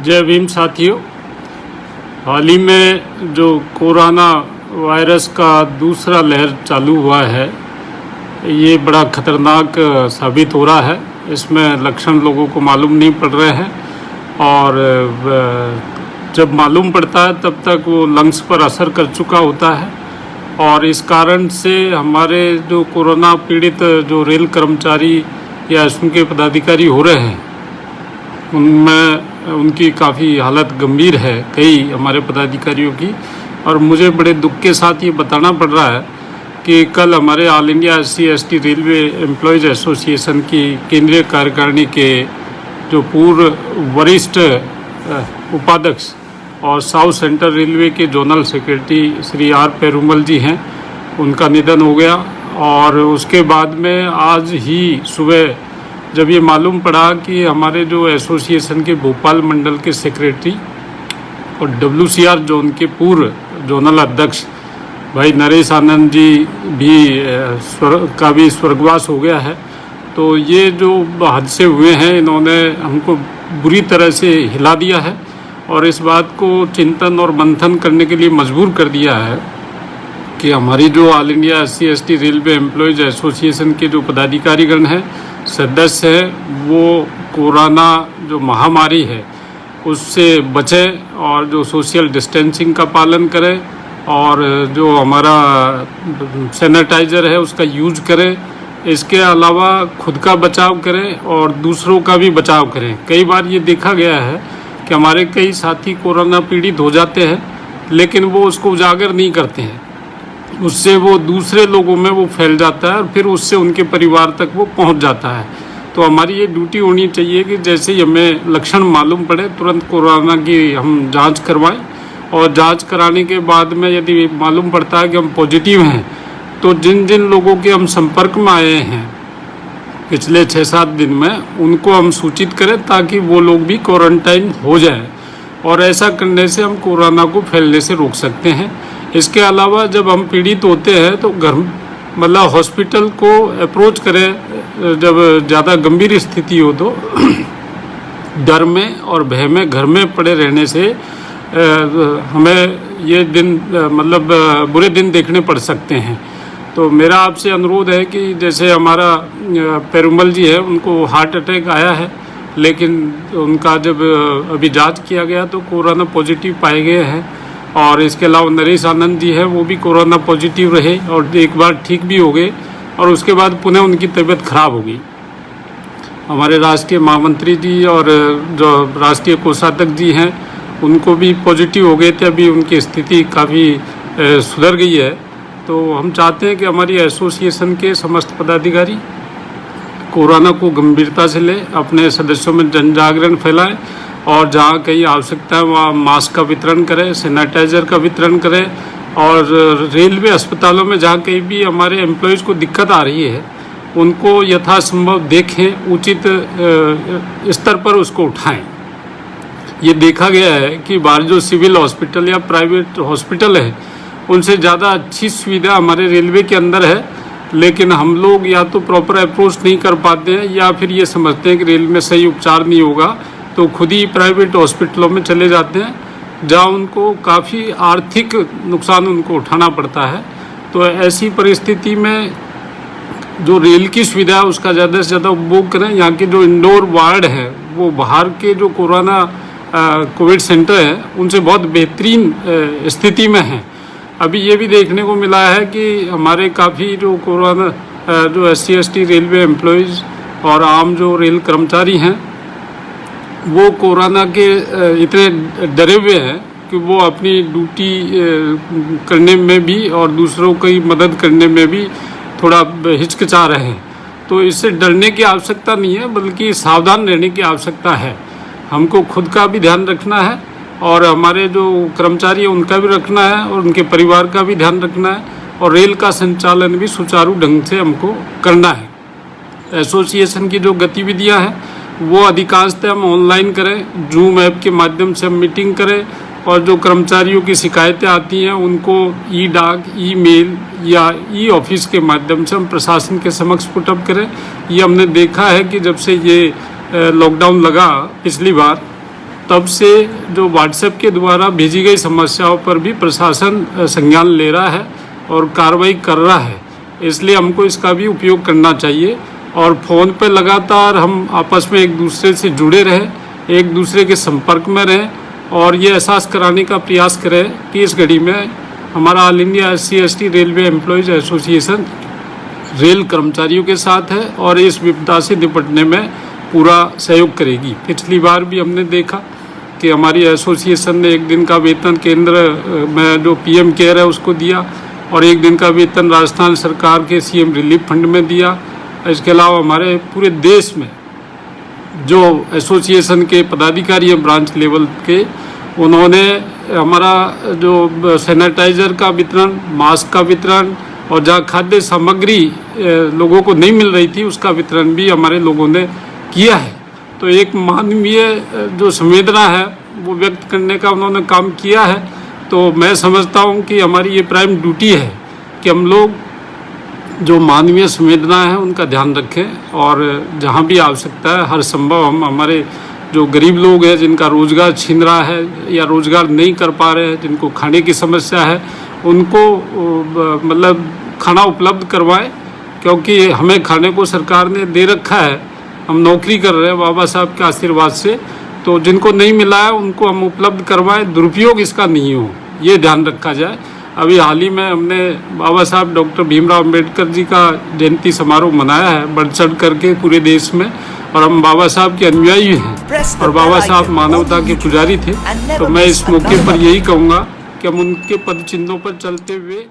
जय भीम साथियों। हाल ही में जो कोरोना वायरस का दूसरा लहर चालू हुआ है, ये बड़ा ख़तरनाक साबित हो रहा है। इसमें लक्षण लोगों को मालूम नहीं पड़ रहे हैं और जब मालूम पड़ता है तब तक वो लंग्स पर असर कर चुका होता है और इस कारण से हमारे जो कोरोना पीड़ित जो रेल कर्मचारी या उनके पदाधिकारी हो रहे हैं, उनमें उनकी काफ़ी हालत गंभीर है, कई हमारे पदाधिकारियों की। और मुझे बड़े दुख के साथ ये बताना पड़ रहा है कि कल हमारे all India SC/ST railway employees association की केंद्रीय कार्यकारिणी के जो पूर्व वरिष्ठ उपाध्यक्ष और साउथ सेंट्रल रेलवे के zonal secretary Shri R Perumal ji हैं, उनका निधन हो गया। और उसके बाद में आज ही सुबह जब ये मालूम पड़ा कि हमारे जो एसोसिएशन के भोपाल मंडल के सेक्रेटरी और WCR जोन के पूर्व जोनल अध्यक्ष भाई नरेश आनंद जी भी स्वर्गवास हो गया है। तो ये जो हादसे हुए हैं, इन्होंने हमको बुरी तरह से हिला दिया है और इस बात को चिंतन और मंथन करने के लिए मजबूर कर दिया है कि हमारी जो all India SC/ST railway employees association के जो पदाधिकारीगण हैं, सदस्य हैं, वो कोरोना जो महामारी है उससे बचें और जो सोशल डिस्टेंसिंग का पालन करें और जो हमारा सैनिटाइज़र है उसका यूज़ करें। इसके अलावा खुद का बचाव करें और दूसरों का भी बचाव करें। कई बार ये देखा गया है कि हमारे कई साथी कोरोना पीड़ित हो जाते हैं लेकिन वो उसको उजागर नहीं करते हैं, उससे वो दूसरे लोगों में वो फैल जाता है और फिर उससे उनके परिवार तक वो पहुंच जाता है। तो हमारी ये ड्यूटी होनी चाहिए कि जैसे ही हमें लक्षण मालूम पड़े तुरंत कोरोना की हम जांच करवाएं और जांच कराने के बाद में यदि मालूम पड़ता है कि हम पॉजिटिव हैं तो जिन जिन लोगों के हम संपर्क में आए हैं पिछले 6-7 दिन में, उनको हम सूचित करें ताकि वो लोग भी क्वारंटाइन हो जाएं और ऐसा करने से हम कोरोना को फैलने से रोक सकते हैं। इसके अलावा जब हम पीड़ित होते हैं तो घर मतलब हॉस्पिटल को अप्रोच करें। जब ज़्यादा गंभीर स्थिति हो तो डर में और भय में घर में पड़े रहने से हमें ये दिन मतलब बुरे दिन देखने पड़ सकते हैं। तो मेरा आपसे अनुरोध है कि जैसे हमारा पेरुमल जी है, उनको हार्ट अटैक आया है लेकिन उनका जब अभी जांच किया गया तो कोरोना पॉजिटिव पाए गए हैं। और इसके अलावा नरेश आनंद जी है, वो भी कोरोना पॉजिटिव रहे और एक बार ठीक भी हो गए और उसके बाद पुनः उनकी तबीयत खराब हो गई। हमारे राष्ट्रीय महामंत्री जी और जो राष्ट्रीय कोषाध्यक्ष जी हैं, उनको भी पॉजिटिव हो गए थे, अभी उनकी स्थिति काफ़ी सुधर गई है। तो हम चाहते हैं कि हमारी एसोसिएशन के समस्त पदाधिकारी कोरोना को गंभीरता से लें, अपने सदस्यों में जन जागरण फैलाएं और जहाँ कहीं आवश्यकता है वहाँ मास्क का वितरण करें, सैनिटाइज़र का वितरण करें और रेलवे अस्पतालों में जहाँ कहीं भी हमारे एम्प्लॉयज़ को दिक्कत आ रही है उनको यथासंभव देखें, उचित स्तर पर उसको उठाएं। ये देखा गया है कि बाहर जो सिविल हॉस्पिटल या प्राइवेट हॉस्पिटल है उनसे ज़्यादा अच्छी सुविधा हमारे रेलवे के अंदर है, लेकिन हम लोग या तो प्रॉपर अप्रोच नहीं कर पाते हैं या फिर ये समझते हैं कि रेल में सही उपचार नहीं होगा तो खुद ही प्राइवेट हॉस्पिटलों में चले जाते हैं जहाँ उनको काफ़ी आर्थिक नुकसान उनको उठाना पड़ता है। तो ऐसी परिस्थिति में जो रेल की सुविधा है उसका ज़्यादा से ज़्यादा उपभोग करें। यहाँ के जो इंडोर वार्ड है वो बाहर के जो कोरोना कोविड सेंटर है उनसे बहुत बेहतरीन स्थिति में है। अभी ये भी देखने को मिला है कि हमारे काफ़ी जो कोरोना जो SC/ST रेलवे एम्प्लॉयज़ और आम जो रेल कर्मचारी हैं वो कोरोना के इतने डरे हुए हैं कि वो अपनी ड्यूटी करने में भी और दूसरों की मदद करने में भी थोड़ा हिचकिचा रहे हैं। तो इससे डरने की आवश्यकता नहीं है, बल्कि सावधान रहने की आवश्यकता है। हमको खुद का भी ध्यान रखना है और हमारे जो कर्मचारी हैं उनका भी रखना है और उनके परिवार का भी ध्यान रखना है और रेल का संचालन भी सुचारू ढंग से हमको करना है। एसोसिएशन की जो गतिविधियां हैं वो अधिकांशतः हम ऑनलाइन करें, जूम ऐप के माध्यम से हम मीटिंग करें और जो कर्मचारियों की शिकायतें आती हैं उनको डाक, ईमेल या ऑफिस के माध्यम से हम प्रशासन के समक्ष पुटअप करें। ये हमने देखा है कि जब से ये लॉकडाउन लगा पिछली बार तब से जो व्हाट्सएप के द्वारा भेजी गई समस्याओं पर भी प्रशासन संज्ञान ले रहा है और कार्रवाई कर रहा है। इसलिए हमको इसका भी उपयोग करना चाहिए और फ़ोन पे लगातार हम आपस में एक दूसरे से जुड़े रहें, एक दूसरे के संपर्क में रहें और ये एहसास कराने का प्रयास करें कि इस घड़ी में हमारा all India SC/ST railway employees association rail कर्मचारियों के साथ है और इस विपदा से निपटने में पूरा सहयोग करेगी। पिछली बार भी हमने देखा कि हमारी एसोसिएशन ने एक दिन का वेतन केंद्र में जो PM केयर है उसको दिया और एक दिन का वेतन राजस्थान सरकार के CM रिलीफ फंड में दिया। इसके अलावा हमारे पूरे देश में जो एसोसिएशन के पदाधिकारी हैं ब्रांच लेवल के, उन्होंने हमारा जो सैनिटाइज़र का वितरण, मास्क का वितरण और जहाँ खाद्य सामग्री लोगों को नहीं मिल रही थी उसका वितरण भी हमारे लोगों ने किया है। तो एक मानवीय जो संवेदना है वो व्यक्त करने का उन्होंने काम किया है। तो मैं समझता हूँ कि हमारी ये प्राइम ड्यूटी है कि हम लोग जो मानवीय संवेदना है उनका ध्यान रखें और जहाँ भी आवश्यकता है हर संभव हम हमारे जो गरीब लोग हैं जिनका रोज़गार छीन रहा है या रोज़गार नहीं कर पा रहे हैं, जिनको खाने की समस्या है, उनको मतलब खाना उपलब्ध करवाएं, क्योंकि हमें खाने को सरकार ने दे रखा है। हम नौकरी कर रहे हैं बाबा साहब के आशीर्वाद से, तो जिनको नहीं मिला है उनको हम उपलब्ध करवाएं, दुरुपयोग इसका नहीं हो, ये ध्यान रखा जाए। अभी हाल ही में हमने बाबा साहब डॉक्टर भीमराव अंबेडकर जी का जयंती समारोह मनाया है बढ़ चढ़ करके पूरे देश में, और हम बाबा साहब के अनुयायी हैं और बाबा साहब मानवता के पुजारी थे। तो मैं इस मौके पर यही कहूँगा कि हम उनके पद चिन्हों पर चलते हुए